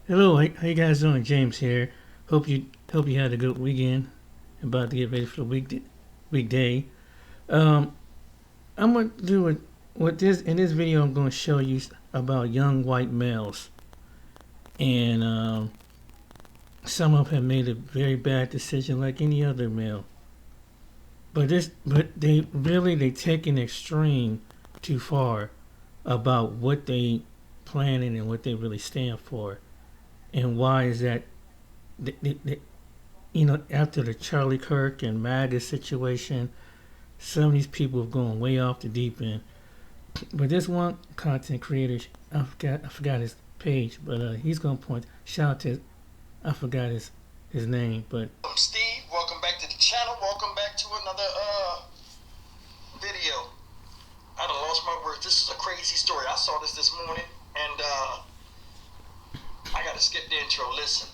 Hello, how you guys doing? James here. Hope you had a good weekend. About to get ready for the weekday. Um, I'm gonna do it with this in this video. I'm gonna show you about young white males, and some of them have made a very bad decision, like any other male. But they take an extreme too far about what they planning and what they really stand for, and why is that? They, after the Charlie Kirk and MAGA situation, some of these people have gone way off the deep end. But this one content creator, I forgot his page, but he's gonna point. Shout out to, I forgot his name, but I'm Steve. Welcome back to the channel. Welcome back to another video. I done lost my words. This is a crazy story. I saw this morning, and I gotta skip the intro. Listen,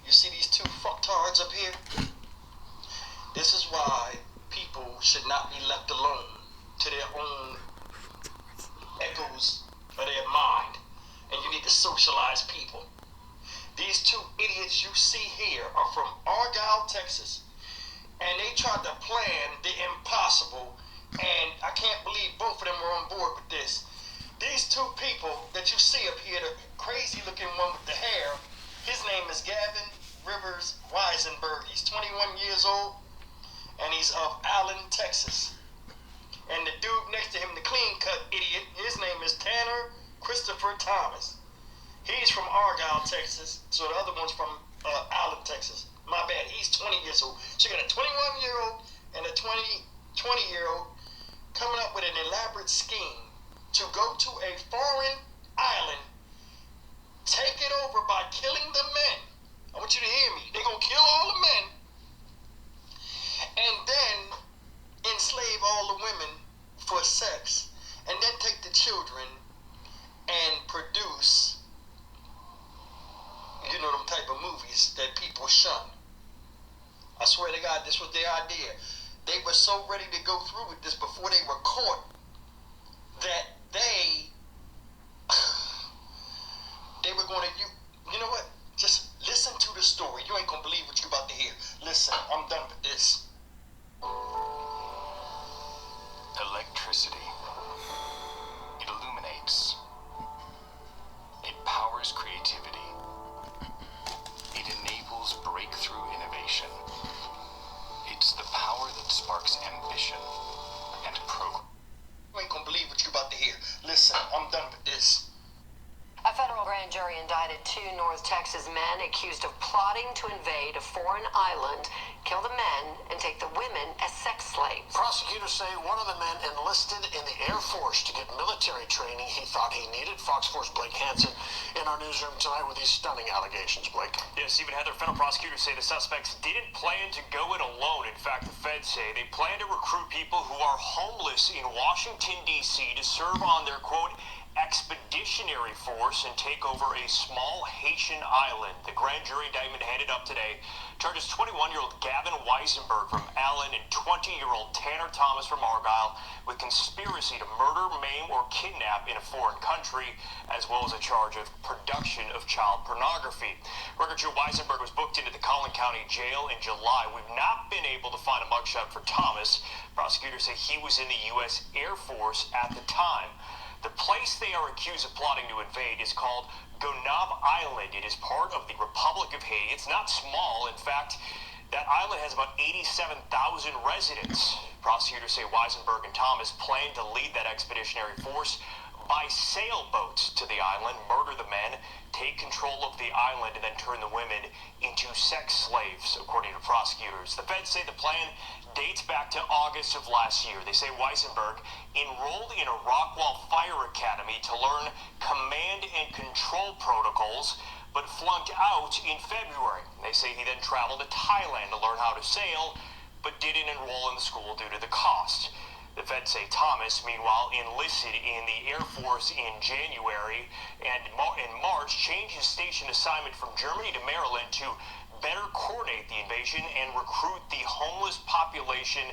you see these two fucktards up here? This is why people should not be left alone to their own echoes of their mind, and you need to socialize people. These two idiots you see here are from Argyle, Texas, and they tried to plan the impossible, and I can't believe both of them were on board with this. These two people that you see up here, the crazy looking one with the hair, his name is Gavin Rivers Weisenberg. He's 21 years old, and he's of Allen, Texas. And the dude next to him, the clean cut idiot, his name is Tanner Christopher Thomas. He's from Argyle, Texas, so the other one's from Allen, Texas. My bad, he's 20 years old. So you got a 21-year-old and a 20-year-old coming up with an elaborate scheme to go to a foreign island, take it over by killing the men. I want you to hear me. They're going to kill all the men and then enslave all the women for sex, and then take the children and produce them type of movies that people shun. I swear to God, this was their idea. They were so ready to go through with this before they were caught that they were going to, you know what? Just listen to the story. You ain't going to believe what you're about to hear. Listen, I'm done with this. Electricity. It illuminates. It powers creativity. It enables breakthrough innovation. It's the power that sparks ambition and progress. You ain't gonna believe what you're about to hear. Listen, I'm done with this. A federal grand jury indicted two North Texas men accused of plotting to invade a foreign island, kill the men, and take the women as sex slaves. Prosecutors say one of the men enlisted in the Air Force to get military training he thought he needed. Fox 4's Blake Hansen in our newsroom tonight with these stunning allegations. Blake. Yeah, Stephen Heather, federal prosecutors say the suspects didn't plan to go it alone. In fact, the feds say they plan to recruit people who are homeless in Washington, D.C. to serve on their, quote, expeditionary force and take over a small Haitian island. The grand jury indictment handed up today charges 21-year-old Gavin Weisenberg from Allen and 20-year-old Tanner Thomas from Argyle with conspiracy to murder, maim, or kidnap in a foreign country, as well as a charge of production of child pornography. Record Joe Weisenberg was booked into the Collin County Jail in July. We've not been able to find a mugshot for Thomas. Prosecutors say he was in the U.S. Air Force at the time. The place they are accused of plotting to invade is called Gonave Island. It is part of the Republic of Haiti. It's not small. In fact, that island has about 87,000 residents. Prosecutors say Weisenberg and Thomas plan to lead that expeditionary force by sailboats to the island, murder the men, take control of the island, and then turn the women into sex slaves, according to prosecutors. The feds say the plan dates back to August of last year. They say Weisenberg enrolled in a Rockwall Fire Academy to learn command and control protocols, but flunked out in February. They say he then traveled to Thailand to learn how to sail, but didn't enroll in the school due to the cost. The feds say Thomas, meanwhile, enlisted in the Air Force in January and in March changed his station assignment from Germany to Maryland to better coordinate the invasion and recruit the homeless population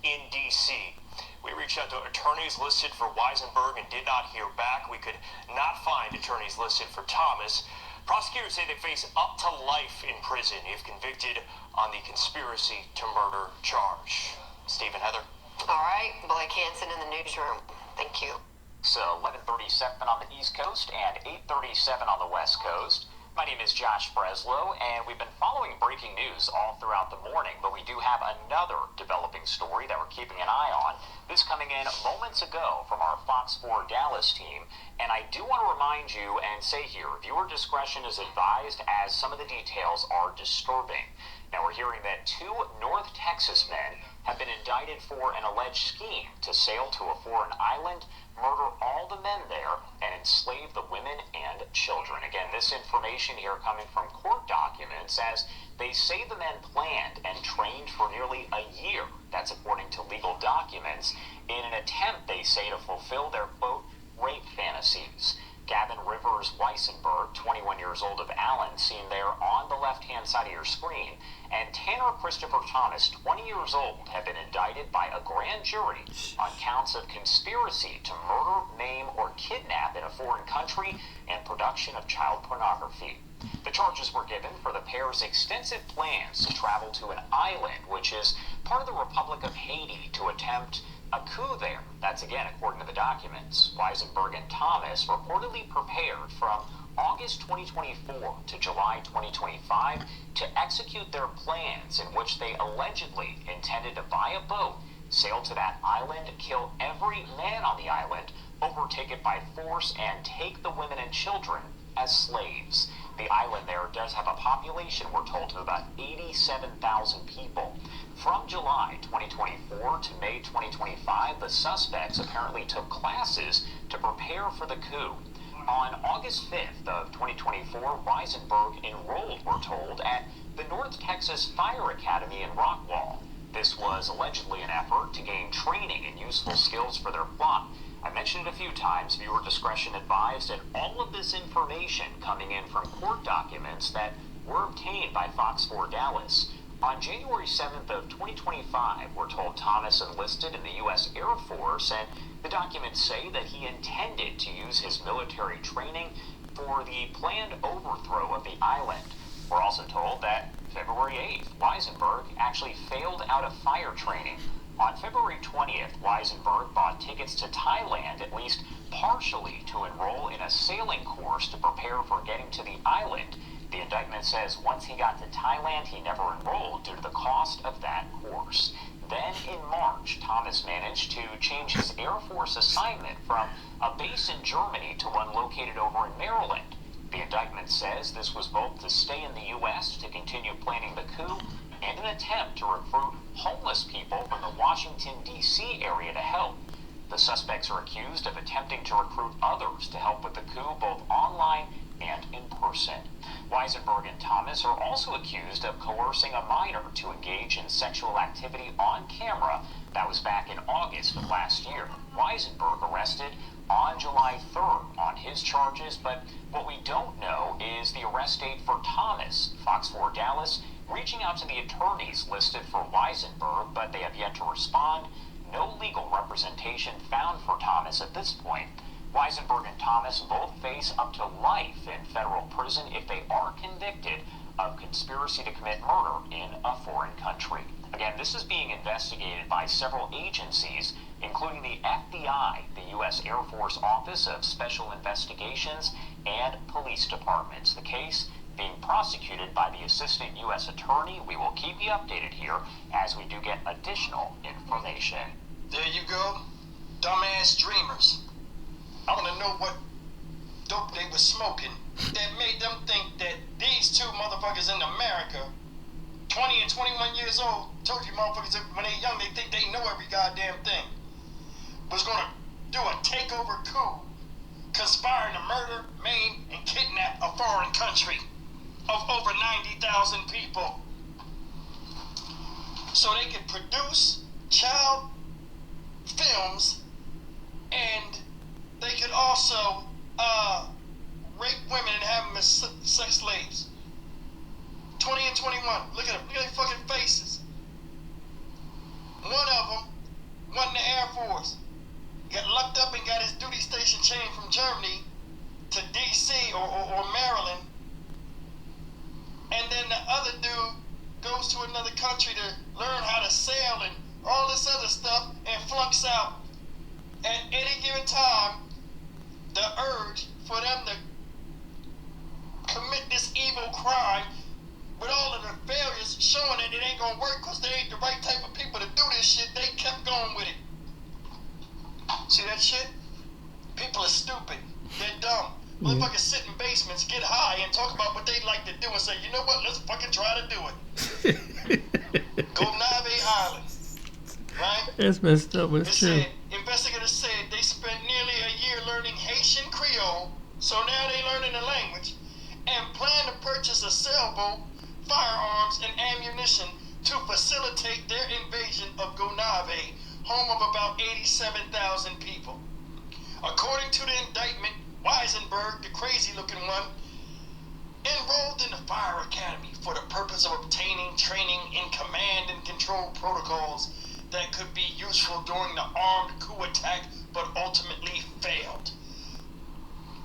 in D.C. We reached out to attorneys listed for Weisenberg and did not hear back. We could not find attorneys listed for Thomas. Prosecutors say they face up to life in prison if convicted on the conspiracy to murder charge. Stephen, Heather. All right, Blake Hansen in the newsroom. Thank you. So 11:37 on the East Coast and 8:37 on the West Coast. My name is Josh Breslow, and we've been following breaking news all throughout the morning, but we do have another developing story that we're keeping an eye on. This coming in moments ago from our Fox 4 Dallas team, and I do want to remind you and say here, viewer discretion is advised as some of the details are disturbing. Now, we're hearing that 2 North Texas men have been indicted for an alleged scheme to sail to a foreign island, murder all the men there, and enslave the women and children. Again, this information here coming from court documents, as they say the men planned and trained for nearly a year, that's according to legal documents, in an attempt, they say, to fulfill their, quote, rape fantasies. Gavin Rivers Weissenberg, 21 years old, of Allen, seen there on the left-hand side of your screen, and Tanner Christopher Thomas, 20 years old, have been indicted by a grand jury on counts of conspiracy to murder, maim, or kidnap in a foreign country and production of child pornography. The charges were given for the pair's extensive plans to travel to an island, which is part of the Republic of Haiti, to attempt a coup there. That's again according to the documents. Weissenberg and Thomas reportedly prepared from August 2024 to July 2025 to execute their plans, in which they allegedly intended to buy a boat, sail to that island, kill every man on the island, overtake it by force, and take the women and children as slaves. The island there does have a population, we're told, of about 87,000 people. From July 2024 to May 2025, the suspects apparently took classes to prepare for the coup. On August 5th of 2024, Weissenberg enrolled, we're told, at the North Texas Fire Academy in Rockwall. This was allegedly an effort to gain training and useful skills for their plot. I mentioned it a few times, viewer discretion advised, and all of this information coming in from court documents that were obtained by Fox 4 Dallas. On January 7th of 2025, we're told Thomas enlisted in the U.S. Air Force, and the documents say that he intended to use his military training for the planned overthrow of the island. We're also told that February 8th, Weissenberg actually failed out of fire training. On February 20th, Weissenberg bought tickets to Thailand, at least partially, to enroll in a sailing course to prepare for getting to the island. The indictment says once he got to Thailand, he never enrolled due to the cost of that course. Then in March, Thomas managed to change his Air Force assignment from a base in Germany to one located over in Maryland. The indictment says this was both to stay in the U.S. to continue planning the coup and an attempt to recruit homeless people from the Washington, D.C. area to help. The suspects are accused of attempting to recruit others to help with the coup, both online and in person. Weissenberg and Thomas are also accused of coercing a minor to engage in sexual activity on camera. That was back in August of last year. Weissenberg arrested on July 3rd on his charges, but what we don't know is the arrest date for Thomas. Fox 4 Dallas reaching out to the attorneys listed for Weissenberg, but they have yet to respond. No legal representation found for Thomas at this point. Weissenberg and Thomas both face up to life in federal prison if they are convicted of conspiracy to commit murder in a foreign country. Again, this is being investigated by several agencies, including the FBI, the U.S. Air Force Office of Special Investigations, and police departments. The case being prosecuted by the Assistant U.S. Attorney. We will keep you updated here as we do get additional information. There you go. Dumbass dreamers. I want to know what dope they were smoking that made them think that these two motherfuckers in America, 20 and 21 years old, told you motherfuckers that when they're young they think they know every goddamn thing, was going to do a takeover coup, conspiring to murder, maim, and kidnap a foreign country of over 90,000 people so they could produce child films, and they could also rape women and have them as sex slaves. 20 and 21. Look at them. Look at their fucking faces. One of them went in the Air Force, got locked up and got his duty station changed from Germany to D.C. or Maryland for them to commit this evil crime with all of the failures showing that it ain't gonna work because they ain't the right type of people to do this shit, they kept going with it. See that shit? People are stupid. They're dumb. Motherfuckers sit in basements, get high, and talk about what they like to do and say, you know what, let's fucking try to do it. Gonave Island. Right? That's messed up, but It it's true. said, investigators said they spent nearly a year learning Haitian Creole, so now they learning the language, and plan to purchase a sailboat, firearms, and ammunition to facilitate their invasion of Gonave, home of about 87,000 people. According to the indictment, Weisenberg, the crazy-looking one, enrolled in the Fire Academy for the purpose of obtaining training in command and control protocols that could be useful during the armed coup attack, but ultimately failed.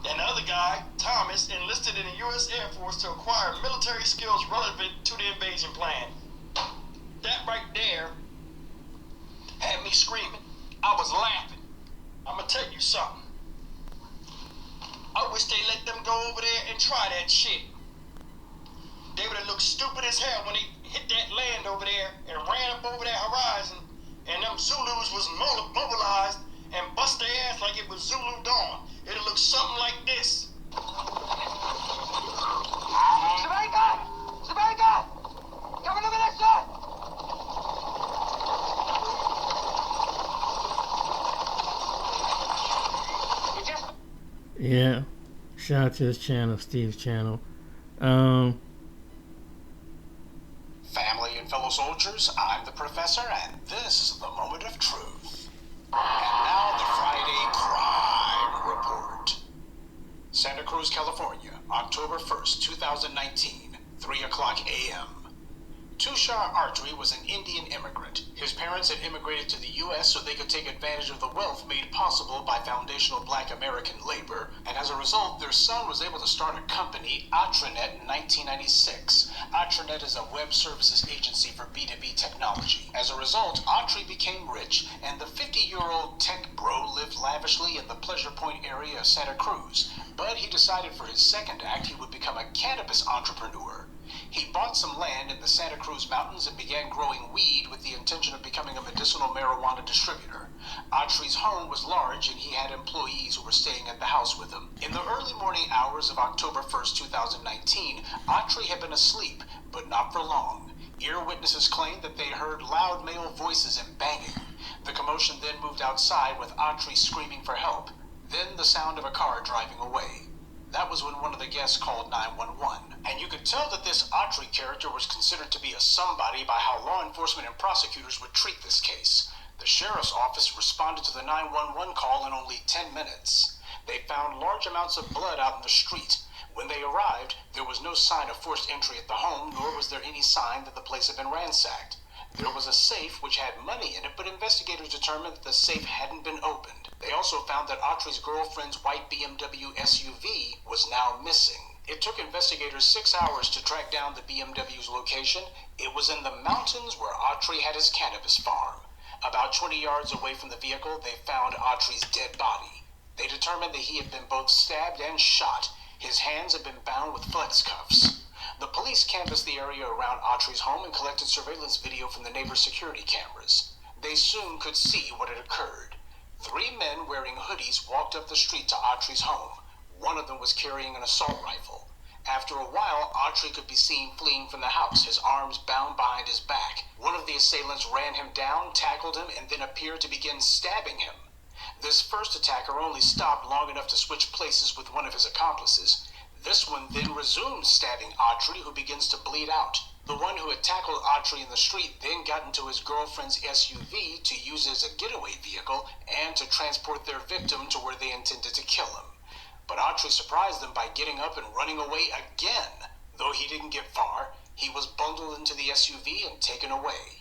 And the other guy, Thomas, enlisted in the U.S. Air Force to acquire military skills relevant to the invasion plan. That right there had me screaming. I was laughing. I'm gonna tell you something. I wish they let them go over there and try that shit. They would have looked stupid as hell when they hit that land over there and ran up over that horizon, and them Zulus was mobilized and bust their ass like it was Zulu Dawn. It'll look something like this. Jamaica! Jamaica! Come and look at that shot! Yeah. Shout out to his channel, Steve's channel. Family and fellow soldiers, I'm the Professor, and this is the moment of truth. And now the Friday Crime Report. Santa Cruz, California, October 1st, 2019, 3 o'clock a.m. Tushar Artry was an Indian immigrant. His parents had immigrated to the U.S. so they could take advantage of the wealth made possible by foundational black American labor, and as a result, their son was able to start a company, Atranet, in 1996. Atranet is a web services agency for B2B technology. As a result, Artry became rich, and the 50-year-old tech bro lived lavishly in the Pleasure Point area of Santa Cruz. But he decided for his second act he would become a cannabis entrepreneur. He bought some land in the Santa Cruz Mountains and began growing weed with the intention of becoming a medicinal marijuana distributor. Autry's home was large and he had employees who were staying at the house with him. In the early morning hours of October 1st, 2019, Autry had been asleep, but not for long. Ear witnesses claimed that they heard loud male voices and banging. The commotion then moved outside with Autry screaming for help. Then the sound of a car driving away. That was when one of the guests called 911. And you could tell that this Autry character was considered to be a somebody by how law enforcement and prosecutors would treat this case. The sheriff's office responded to the 911 call in only 10 minutes. They found large amounts of blood out in the street. When they arrived, there was no sign of forced entry at the home, nor was there any sign that the place had been ransacked. There was a safe which had money in it, but investigators determined that the safe hadn't been opened. They also found that Autry's girlfriend's white BMW SUV was now missing. It took investigators 6 hours to track down the BMW's location. It was in the mountains where Autry had his cannabis farm. About 20 yards away from the vehicle, they found Autry's dead body. They determined that he had been both stabbed and shot. His hands had been bound with flex cuffs. The police canvassed the area around Autry's home and collected surveillance video from the neighbor's security cameras. They soon could see what had occurred. 3 men wearing hoodies walked up the street to Autry's home. One of them was carrying an assault rifle. After a while, Autry could be seen fleeing from the house, his arms bound behind his back. One of the assailants ran him down, tackled him, and then appeared to begin stabbing him. This first attacker only stopped long enough to switch places with one of his accomplices. This one then resumed stabbing Autry, who begins to bleed out. The one who had tackled Autry in the street then got into his girlfriend's SUV to use it as a getaway vehicle and to transport their victim to where they intended to kill him. But Autry surprised them by getting up and running away again. Though he didn't get far, he was bundled into the SUV and taken away.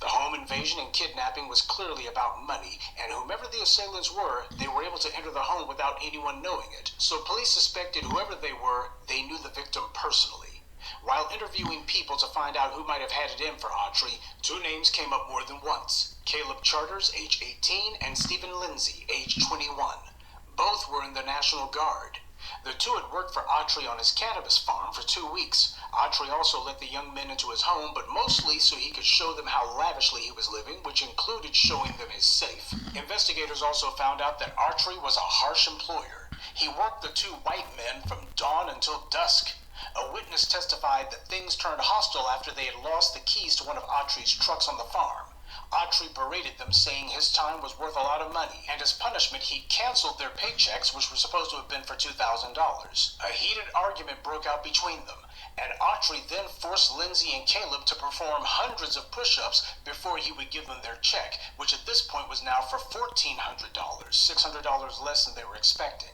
The home invasion and kidnapping was clearly about money, and whomever the assailants were, they were able to enter the home without anyone knowing it. So police suspected whoever they were, they knew the victim personally. While interviewing people to find out who might have had it in for Autry, 2 names came up more than once. Caleb Charters, age 18, and Stephen Lindsay, age 21. Both were in the National Guard. The two had worked for Autry on his cannabis farm for 2 weeks. Autry also let the young men into his home, but mostly so he could show them how lavishly he was living, which included showing them his safe. Investigators also found out that Autry was a harsh employer. He worked the two white men from dawn until dusk. A witness testified that things turned hostile after they had lost the keys to one of Autry's trucks on the farm. Autry berated them, saying his time was worth a lot of money, and as punishment he canceled their paychecks, which were supposed to have been for $2,000. A heated argument broke out between them, and Autry then forced Lindsay and Caleb to perform hundreds of push-ups before he would give them their check, which at this point was now for $1,400, $600 less than they were expecting.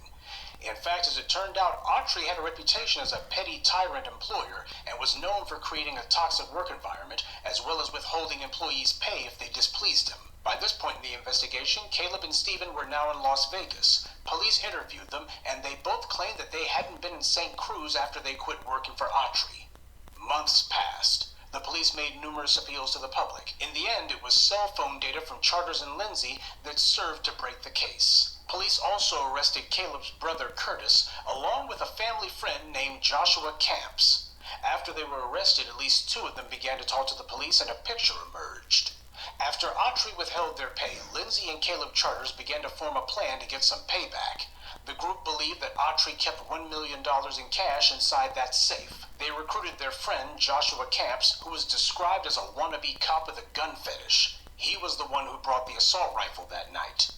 In fact, as it turned out, Autry had a reputation as a petty tyrant employer and was known for creating a toxic work environment, as well as withholding employees' pay if they displeased him. By this point in the investigation, Caleb and Stephen were now in Las Vegas. Police interviewed them, and they both claimed that they hadn't been in St. Cruz after they quit working for Autry. Months passed. The police made numerous appeals to the public. In the end, it was cell phone data from Charters and Lindsay that served to break the case. Police also arrested Caleb's brother Curtis, along with a family friend named Joshua Camps. After they were arrested, at least two of them began to talk to the police, and a picture emerged. After Autry withheld their pay, Lindsay and Caleb Charters began to form a plan to get some payback. The group believed that Autry kept $1 million in cash inside that safe. They recruited their friend, Joshua Camps, who was described as a wannabe cop with a gun fetish. He was the one who brought the assault rifle that night.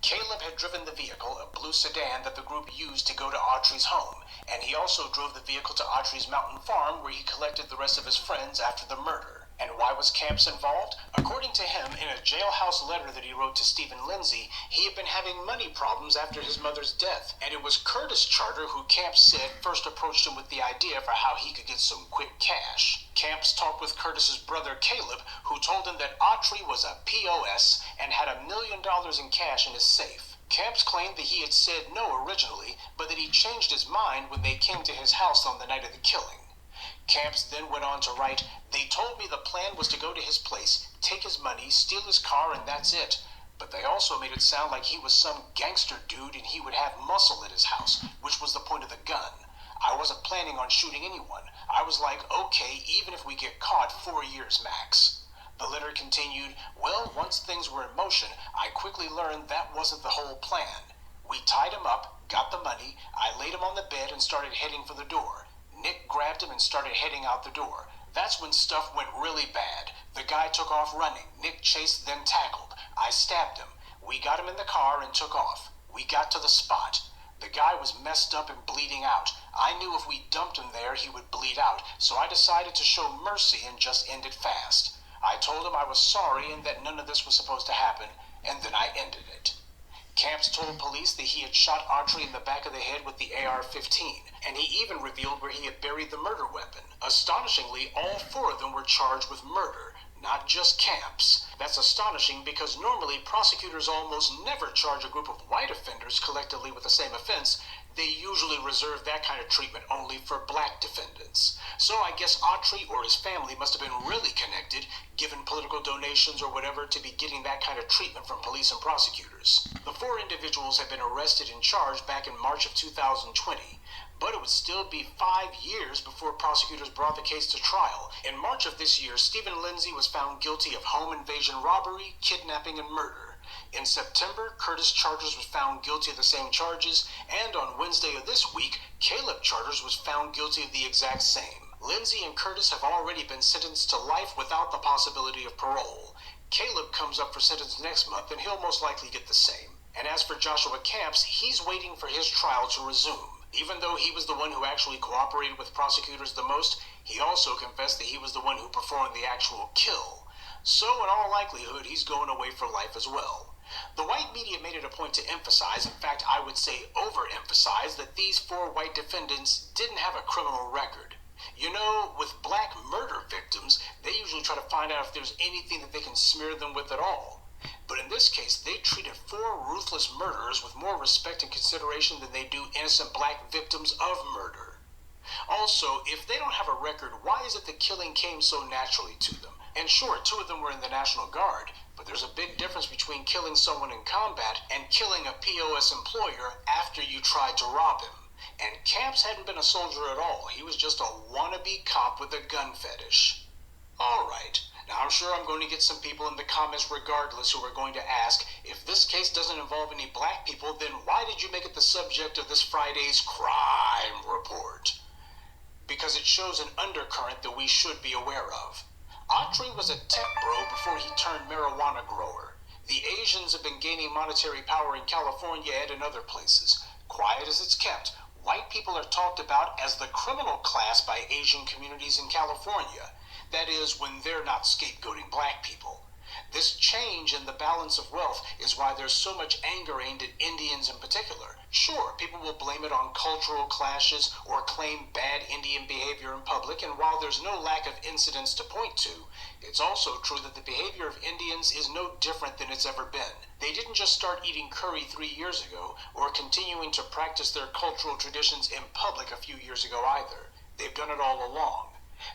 Caleb had driven the vehicle, a blue sedan that the group used to go to Autry's home, and he also drove the vehicle to Autry's mountain farm where he collected the rest of his friends after the murder. And why was Camps involved? According to him, in a jailhouse letter that he wrote to Stephen Lindsay, he had been having money problems after his mother's death, and it was Curtis Charter who Camps said first approached him with the idea for how he could get some quick cash. Camps talked with Curtis's brother Caleb, who told him that Autry was a POS and had $1 million in cash in his safe. Camps claimed that he had said no originally, but that he changed his mind when they came to his house on the night of the killing. Camps then went on to write, "They told me the plan was to go to his place, take his money, steal his car, and that's it. But they also made it sound like he was some gangster dude and he would have muscle at his house, which was the point of the gun. I wasn't planning on shooting anyone. I was like, okay, even if we get caught, 4 years max." The letter continued, "Well, once things were in motion, I quickly learned that wasn't the whole plan. We tied him up, got the money, I laid him on the bed and started heading for the door. Nick grabbed him and started heading out the door. That's when stuff went really bad. The guy took off running. Nick chased, then tackled. I stabbed him. We got him in the car and took off. We got to the spot. The guy was messed up and bleeding out. I knew if we dumped him there, he would bleed out, so I decided to show mercy and just end it fast. I told him I was sorry and that none of this was supposed to happen, and then I ended it." Camps told police that he had shot Autry in the back of the head with the AR-15, and he even revealed where he had buried the murder weapon. Astonishingly, all 4 of them were charged with murder, not just Camps. That's astonishing because normally prosecutors almost never charge a group of white offenders collectively with the same offense. They usually reserve that kind of treatment only for black defendants. So I guess Autry or his family must have been really connected, given political donations or whatever, to be getting that kind of treatment from police and prosecutors. The 4 individuals had been arrested and charged back in March of 2020. But it would still be 5 years before prosecutors brought the case to trial. In March of this year, Stephen Lindsay was found guilty of home invasion robbery, kidnapping, and murder. In September, Curtis Charters was found guilty of the same charges, and on Wednesday of this week, Caleb Charters was found guilty of the exact same. Lindsay and Curtis have already been sentenced to life without the possibility of parole. Caleb comes up for sentence next month, and he'll most likely get the same. And as for Joshua Camps, he's waiting for his trial to resume. Even though he was the one who actually cooperated with prosecutors the most, he also confessed that he was the one who performed the actual kill. So in all likelihood, he's going away for life as well. The white media made it a point to emphasize, in fact I would say overemphasize, that these 4 white defendants didn't have a criminal record. You know, with black murder victims, they usually try to find out if there's anything that they can smear them with at all. But in this case, they treated 4 ruthless murderers with more respect and consideration than they do innocent black victims of murder. Also, if they don't have a record, why is it the killing came so naturally to them? And sure, 2 of them were in the National Guard, but there's a big difference between killing someone in combat and killing a POS employer after you tried to rob him. And Gramps hadn't been a soldier at all. He was just a wannabe cop with a gun fetish. Alright, now I'm sure I'm going to get some people in the comments regardless who are going to ask, if this case doesn't involve any black people, then why did you make it the subject of this Friday's crime report? Because it shows an undercurrent that we should be aware of. Autry was a tech bro before he turned marijuana grower. The Asians have been gaining monetary power in California and in other places. Quiet as it's kept, white people are talked about as the criminal class by Asian communities in California. That is, when they're not scapegoating black people. This change in the balance of wealth is why there's so much anger aimed at Indians in particular. Sure, people will blame it on cultural clashes or claim bad Indian behavior in public, and while there's no lack of incidents to point to, it's also true that the behavior of Indians is no different than it's ever been. They didn't just start eating curry 3 years ago, or continuing to practice their cultural traditions in public a few years ago either. They've done it all along.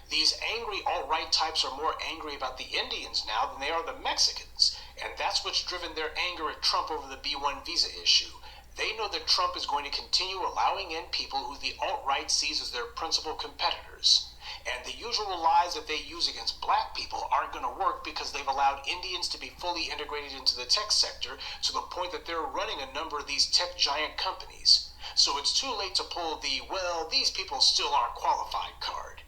These angry alt-right types are more angry about the Indians now than they are the Mexicans, and that's what's driven their anger at Trump over the B-1 visa issue. They know that Trump is going to continue allowing in people who the alt-right sees as their principal competitors. And the usual lies that they use against black people aren't going to work because they've allowed Indians to be fully integrated into the tech sector to the point that they're running a number of these tech giant companies. So it's too late to pull the, well, these people still aren't qualified card.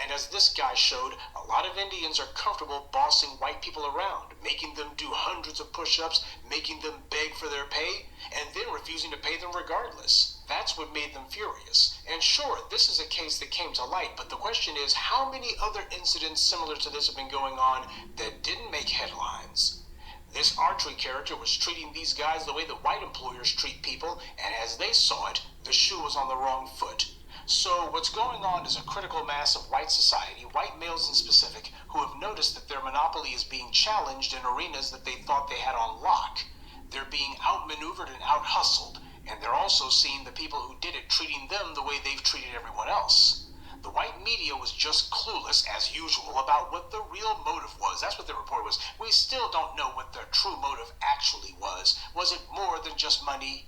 And as this guy showed, a lot of Indians are comfortable bossing white people around, making them do hundreds of push-ups, making them beg for their pay, and then refusing to pay them regardless. That's what made them furious. And sure, this is a case that came to light, but the question is, how many other incidents similar to this have been going on that didn't make headlines? This Autry character was treating these guys the way that white employers treat people, and as they saw it, the shoe was on the wrong foot. So what's going on is a critical mass of white society, white males in specific, who have noticed that their monopoly is being challenged in arenas that they thought they had on lock. They're being outmaneuvered and out-hustled, and they're also seeing the people who did it treating them the way they've treated everyone else. The white media was just clueless, as usual, about what the real motive was. That's what the report was. We still don't know what their true motive actually was. Was it more than just money?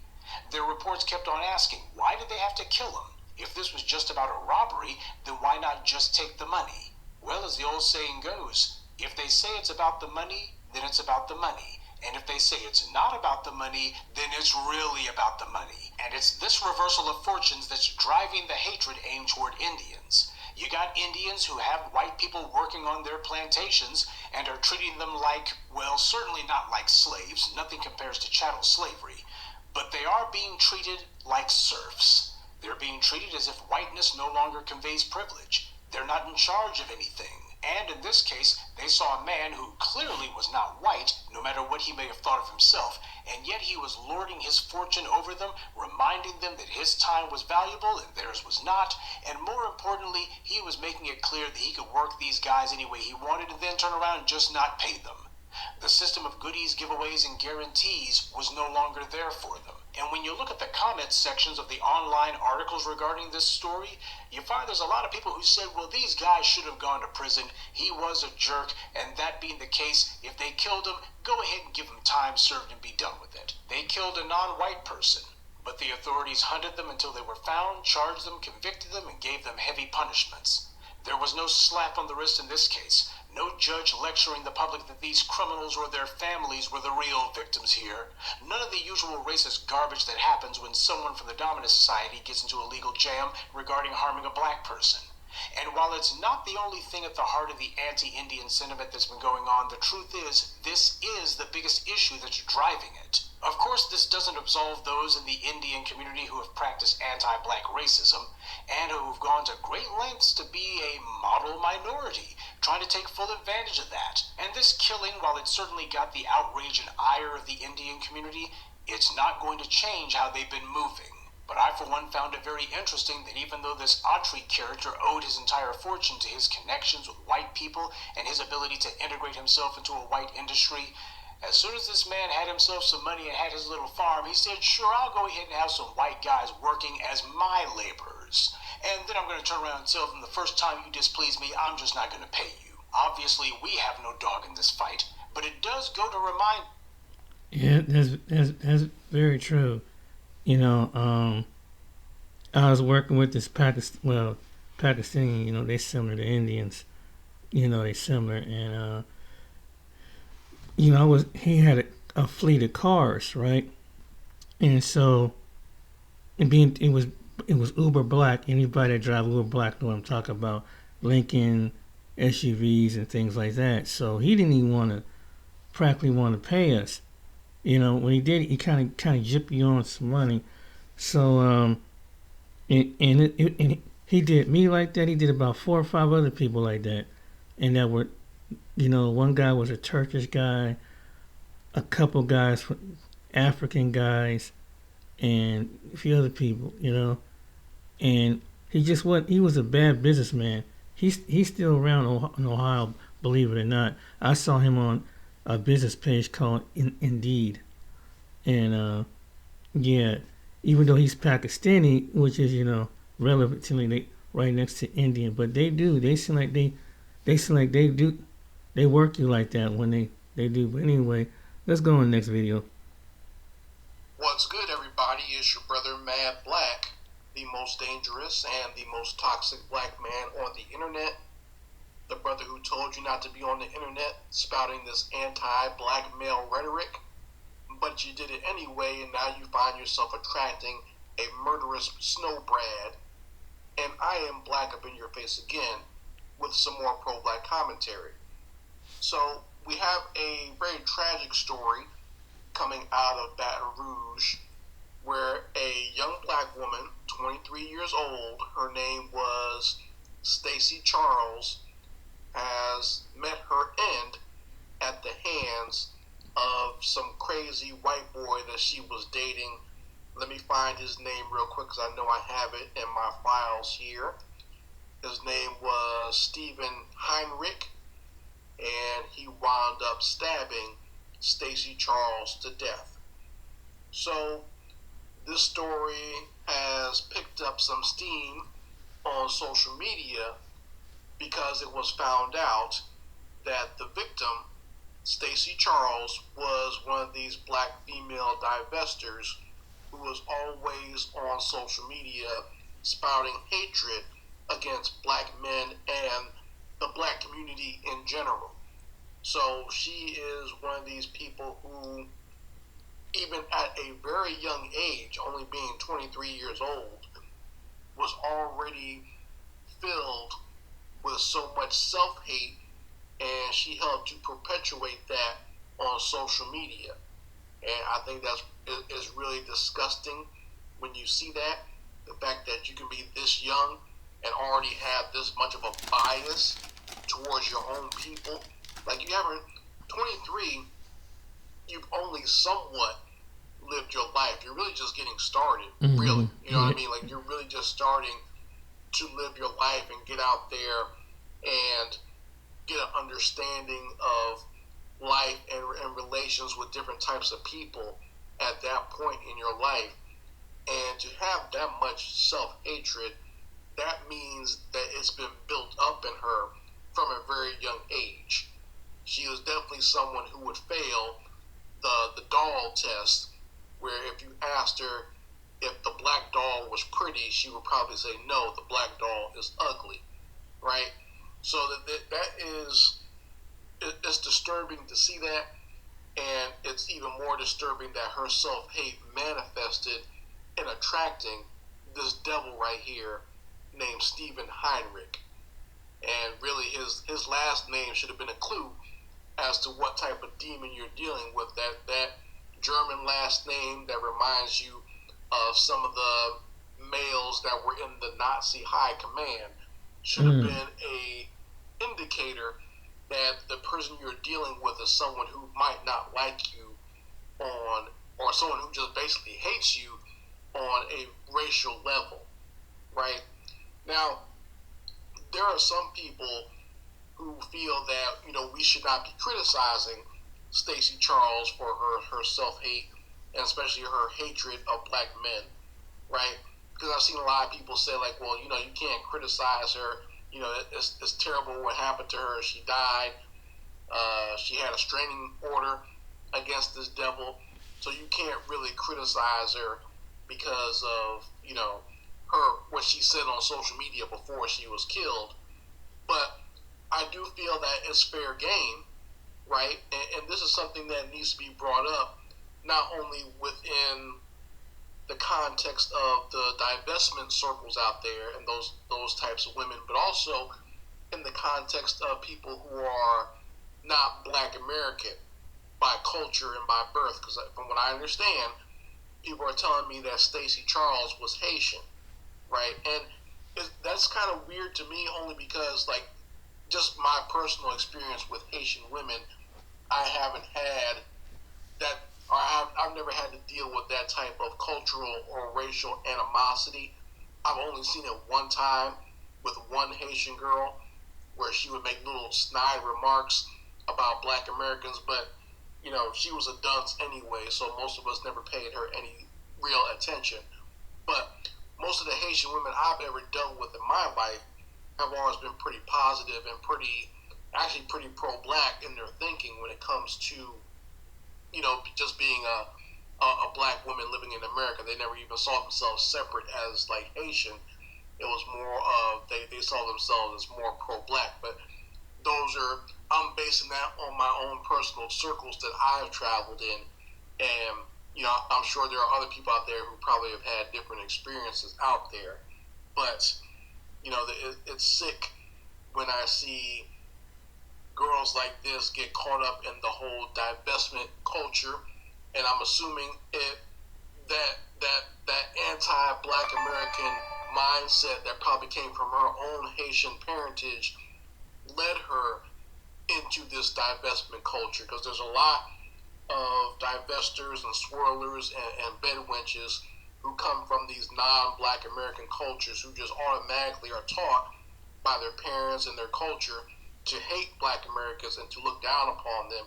Their reports kept on asking, why did they have to kill him? If this was just about a robbery, then why not just take the money? Well, as the old saying goes, if they say it's about the money, then it's about the money. And if they say it's not about the money, then it's really about the money. And it's this reversal of fortunes that's driving the hatred aimed toward Indians. You got Indians who have white people working on their plantations and are treating them like, well, certainly not like slaves. Nothing compares to chattel slavery. But they are being treated like serfs. They're being treated as if whiteness no longer conveys privilege. They're not in charge of anything. And in this case, they saw a man who clearly was not white, no matter what he may have thought of himself, and yet he was lording his fortune over them, reminding them that his time was valuable and theirs was not, and more importantly, he was making it clear that he could work these guys any way he wanted and then turn around and just not pay them. The system of goodies, giveaways, and guarantees was no longer there for them. And when you look at the comments sections of the online articles regarding this story, you find there's a lot of people who said, well, these guys should have gone to prison. He was a jerk, and that being the case, if they killed him, go ahead and give him time served and be done with it. They killed a non-white person, but the authorities hunted them until they were found, charged them, convicted them, and gave them heavy punishments. There was no slap on the wrist in this case. No judge lecturing the public that these criminals or their families were the real victims here. None of the usual racist garbage that happens when someone from the dominant society gets into a legal jam regarding harming a black person. And while it's not the only thing at the heart of the anti-Indian sentiment that's been going on, the truth is, this is the biggest issue that's driving it. Of course, this doesn't absolve those in the Indian community who have practiced anti-black racism and who have gone to great lengths to be a model minority, trying to take full advantage of that. And this killing, while it certainly got the outrage and ire of the Indian community, it's not going to change how they've been moving. But I, for one, found it very interesting that even though this Autry character owed his entire fortune to his connections with white people and his ability to integrate himself into a white industry, as soon as this man had himself some money and had his little farm, he said, sure, I'll go ahead and have some white guys working as my laborers. And then I'm going to turn around and tell them the first time you displease me, I'm just not going to pay you. Obviously, we have no dog in this fight, but it does go to remind... Yeah, that's very true. You know, I was working with this Pakistani, you know, they similar to Indians, you know, they similar, and you know, he had a fleet of cars, right? And so, it was Uber Black. Anybody that drive Uber Black know what I'm talking about. Lincoln SUVs and things like that. So he didn't even practically want to pay us. You know, when he did, he kind of gypped you on some money. So and he did me like that. He did about 4 or 5 other people like that, and that were, you know, one guy was a Turkish guy, a couple guys, African guys, and a few other people, you know. And he was a bad businessman. He's still around in Ohio, believe it or not. I saw him on a business page called Indeed. And yeah, even though he's Pakistani, which is, you know, relatively right next to Indian, but they seem like they work you like that when they do. But anyway, let's go on the next video. What's good, everybody? It's your brother Mad Black, the most dangerous and the most toxic black man on the internet. The brother who told you not to be on the internet spouting this anti-black male rhetoric, but you did it anyway, and now you find yourself attracting a murderous snowbrad. And I am black up in your face again with some more pro-black commentary. So we have a very tragic story coming out of Baton Rouge, where a young black woman, 23 years old, her name was Stacey Charles, has met her end at the hands of some crazy white boy that she was dating. Let me find his name real quick because I know I have it in my files here. His name was Stephen Heinrich, and he wound up stabbing Stacey Charles to death. So this story has picked up some steam on social media because it was found out that the victim, Stacey Charles, was one of these black female divestors who was always on social media spouting hatred against black men and the black community in general. So she is one of these people who, even at a very young age, only being 23 years old, was already filled with so much self-hate, and she helped to perpetuate that on social media. And I think that's is really disgusting when you see that, the fact that you can be this young and already have this much of a bias towards your own people. Like, you haven't, 23, you've only somewhat lived your life. You're really just getting started, really. You know what I mean? Like, you're really just starting to live your life and get out there and get an understanding of life and relations with different types of people at that point in your life. And to have that much self-hatred, that means that it's been built up in her from a very young age. She was definitely someone who would fail the doll test, where if you asked her if the black doll was pretty, she would probably say, no, the black doll is ugly, right? So that is, it's disturbing to see that, and it's even more disturbing that her self-hate manifested in attracting this devil right here named Stephen Heinrich. And really his last name should have been a clue as to what type of demon you're dealing with. That German last name that reminds you of some of the males that were in the Nazi high command should have been a indicator that the person you're dealing with is someone who might not like you on, or someone who just basically hates you on a racial level, right? Now, there are some people who feel that, you know, we should not be criticizing Stacey Charles for her self-hate, and especially her hatred of black men, right? Because I've seen a lot of people say, like, well, you know, you can't criticize her. You know, it's terrible what happened to her. She died. She had a restraining order against this devil. So you can't really criticize her because of, you know, what she said on social media before she was killed. But I do feel that it's fair game, right? And this is something that needs to be brought up, not only within the context of the divestment circles out there and those types of women, but also in the context of people who are not Black American by culture and by birth. Because from what I understand, people are telling me that Stacey Charles was Haitian, right? And that's kind of weird to me, only because, like, just my personal experience with Haitian women, I haven't had that, or I've never had to deal with that type of cultural or racial animosity. I've only seen it one time with one Haitian girl, where she would make little snide remarks about Black Americans, but, you know, she was a dunce anyway, so most of us never paid her any real attention. But most of the Haitian women I've ever dealt with in my life have always been pretty positive and pretty pro-Black in their thinking when it comes to, you know, just being a Black woman living in America. They never even saw themselves separate as, like, Haitian. It was more of, they saw themselves as more pro-Black. But I'm basing that on my own personal circles that I've traveled in. And, you know, I'm sure there are other people out there who probably have had different experiences out there. But, you know, it's sick when I see girls like this get caught up in the whole divestment culture. And I'm assuming that anti-Black American mindset that probably came from her own Haitian parentage led her into this divestment culture, because there's a lot of divestors and swirlers and bedwenches who come from these non-Black American cultures, who just automatically are taught by their parents and their culture to hate Black Americans and to look down upon them.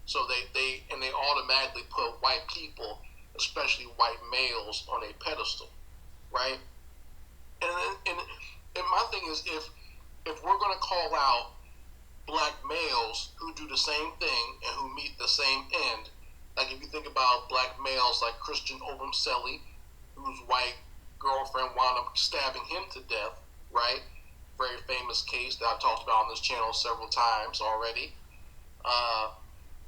So they automatically put white people, especially white males, on a pedestal, right? And my thing is, if we're going to call out Black males who do the same thing and who meet the same end, like if you think about Black males like Christian Obumseli, whose white girlfriend wound up stabbing him to death, right? Very famous case that I've talked about on this channel several times already.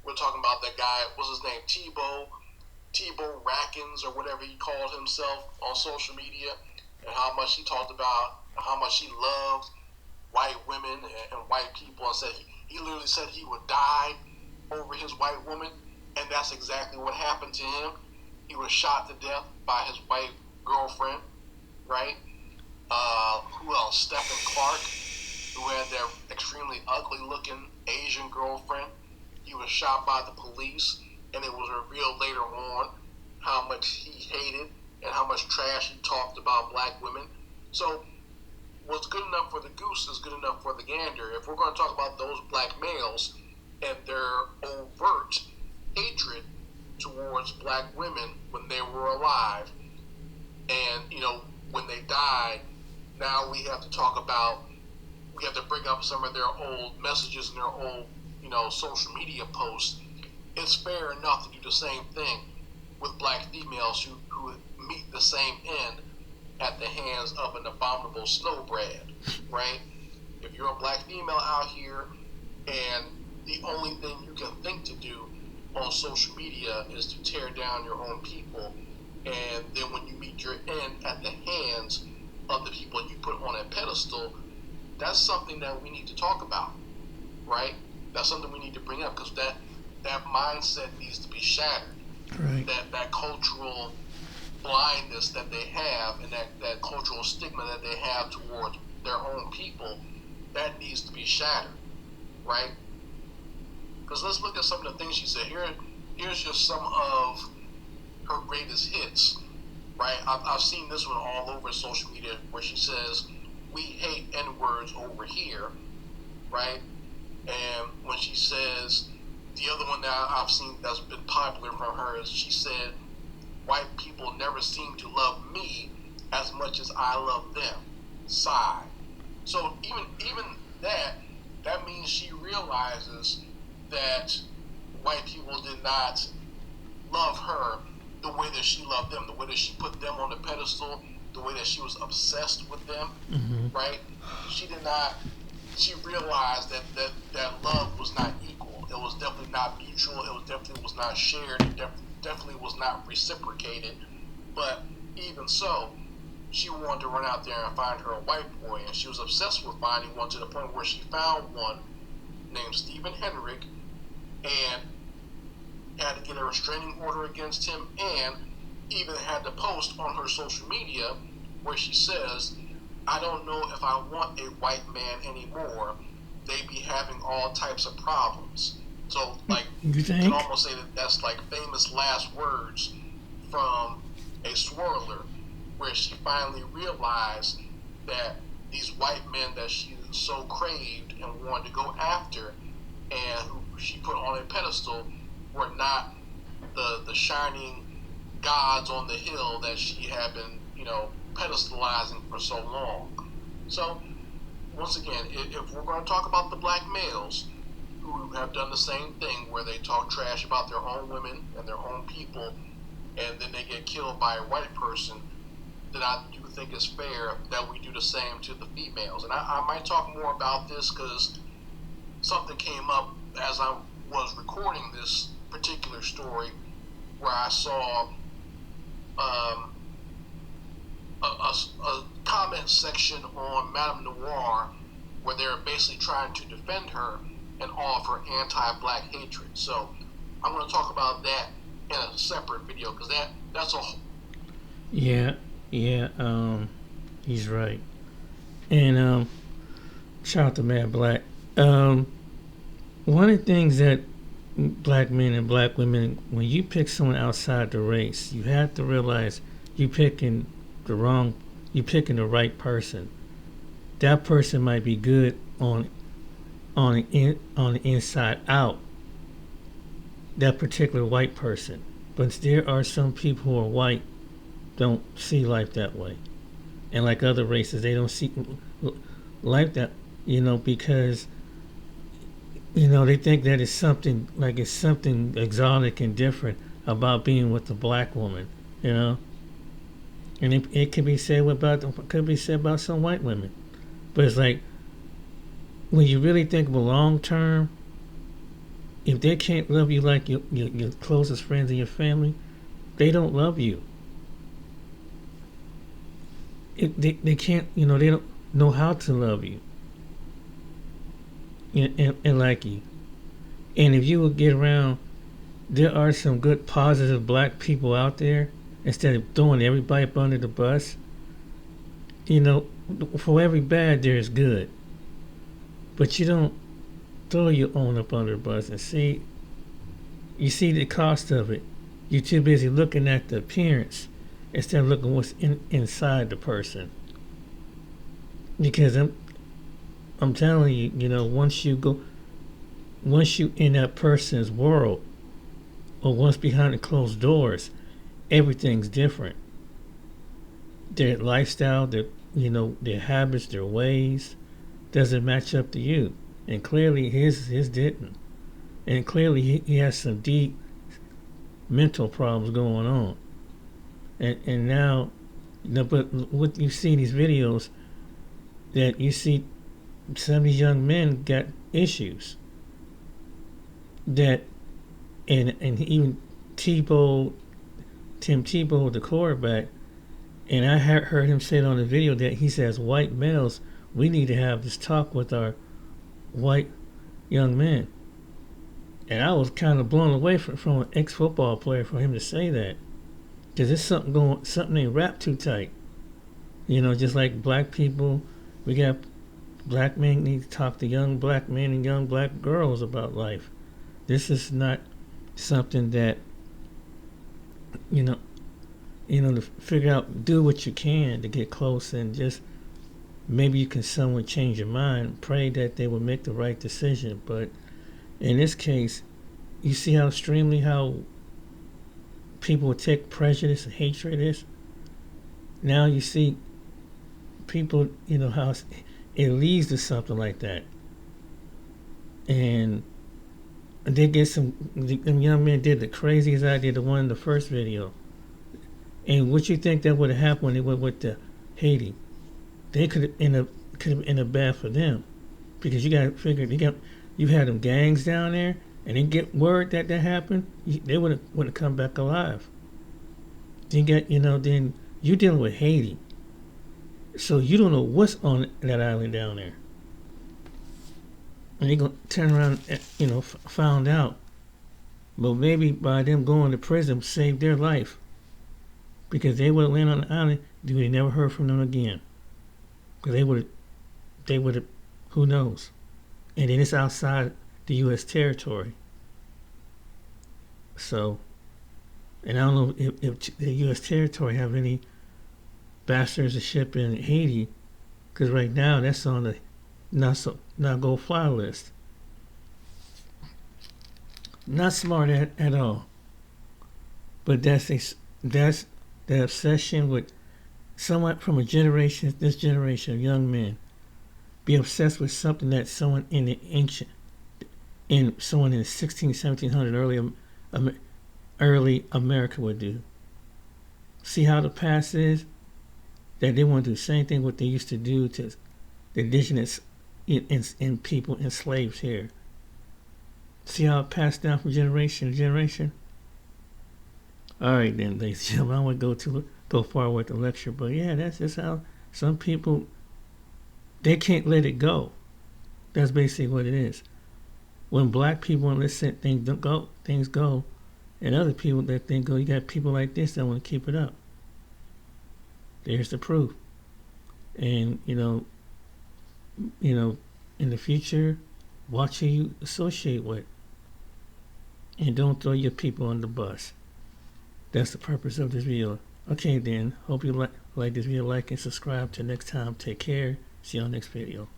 We're talking about that guy, what's his name, Tebow Rackens, or whatever he called himself on social media, and how much he talked about how much he loved white women and white people, and said he literally said he would die over his white woman, and that's exactly what happened to him. He was shot to death by his white girlfriend, right? Who else? Stephen Clark, who had that extremely ugly-looking Asian girlfriend. He was shot by the police, and it was revealed later on how much he hated and how much trash he talked about Black women. So what's good enough for the goose is good enough for the gander. If we're going to talk about those Black males and their overt hatred towards Black women when they were alive, and, you know, when they died, now we have to bring up some of their old messages and their old, you know, social media posts. It's fair enough to do the same thing with Black females who meet the same end at the hands of an abominable snowbread, right? If you're a Black female out here and the only thing you can think to do on social media is to tear down your own people, and then when you meet your end at the hands of the people you put on a pedestal, that's something that we need to talk about, right? That's something we need to bring up, because that mindset needs to be shattered. Right. That cultural blindness that they have, and that cultural stigma that they have towards their own people, that needs to be shattered, right? Because let's look at some of the things she said. Here's just some of her greatest hits, right? I've seen this one all over social media, where she says, "We hate N-words over here," right? And when she says, the other one that I've seen that's been popular from her is, she said, "White people never seem to love me as much as I love them." Sigh. So even that means she realizes that white people did not love her the way that she loved them, the way that she put them on the pedestal the way that she was obsessed with them, Mm-hmm. right? She did not. She realized that love was not equal. It was definitely not mutual. It was definitely was not shared. It definitely was not reciprocated. But even so, she wanted to run out there and find her a white boy, and she was obsessed with finding one to the point where she found one named Stephen Henrik, and had to get a restraining order against him, and even had to post on her social media where she says, "I don't know if I want a white man anymore. They be having all types of problems." So, like, You you think? can almost say that that's like famous last words from a swirler, where she finally realized that these white men that she so craved and wanted to go after, and who she put on a pedestal, were not the shining gods on the hill that she had been, pedestalizing for so long. So, once again, if we're going to talk about the black males who have done the same thing, where they talk trash about their own women and their own people, and then they get killed by a white person, then I do think it's fair that we do the same to the females. And I might talk more about this because something came up as I was recording this particular story, where I saw a comment section on Madame Noir, where they're basically trying to defend her and offer anti-black hatred. So I'm going to talk about that in a separate video, because that's a Yeah, he's right. And shout out to Mad Black. One of the things that black men and black women, when you pick someone outside the race, you have to realize you're picking the right person. That person might be good on the inside out, that particular white person. But there are some people who are white, don't see life that way. And like other races, they don't see life that, because, they think that it's something exotic and different about being with a black woman, And it could be said about some white women. But it's like, when you really think of a long term, if they can't love you like your closest friends and your family, they don't love you. They can't, they don't know how to love you and like you. And if you would get around, there are some good, positive black people out there, instead of throwing everybody up under the bus. For every bad, there's good. But you don't throw your own up under the bus and you see the cost of it. You're too busy looking at the appearance instead of looking what's inside the person. Because I'm telling you, once you in that person's world, or once behind the closed doors, everything's different. Their lifestyle, their habits, their ways doesn't match up to you. And clearly his didn't. And clearly he has some deep mental problems going on. And now, but what you see in these videos, that you see some of these young men got issues. That, and even Tim Tebow, the quarterback, and I heard him say it on the video that he says, white males, we need to have this talk with our white young men. And I was kind of blown away from an ex-football player for him to say that. Because there's something ain't wrapped too tight. Just like black people, we got black men need to talk to young black men and young black girls about life. This is not something that, to figure out, do what you can to get close, and just maybe you can somewhat change your mind, pray that they will make the right decision. But in this case, you see how people take prejudice and hatred is. Now you see people, how it leads to something like that. And they get them young men did the craziest idea, the one in the first video. And what you think that would have happened when they went with the Haiti? They could have ended up bad for them, because you got to figure you had them gangs down there, and they get word that happened, they wouldn't come back alive. Then then you're dealing with Haiti, so you don't know what's on that island down there, and they're gonna turn around, found out. But maybe by them going to prison saved their life, because they would have landed on the island, they would have never heard from them again. Because they would have, who knows? And then it's outside the U.S. territory. So, and I don't know if the U.S. territory have any ambassadorship in Haiti, because right now that's on the not go fly list. Not smart at all. But that's the obsession with someone from this generation of young men, be obsessed with something that someone in the 1700, early America would do. See how the past is? That they want to do the same thing what they used to do to the indigenous in people enslaved here. See how it passed down from generation to generation? Alright then, ladies and gentlemen, I won't go far with the lecture, but yeah, that's just how some people, they can't let it go. That's basically what it is. When black people want to listen, things go, and other people that think go, you got people like this that want to keep it up. There's the proof. And in the future, watch who you associate with, and don't throw your people on the bus. That's the purpose of this video. Okay then, hope you like this video, like and subscribe. Till next time, take care. See you on the next video.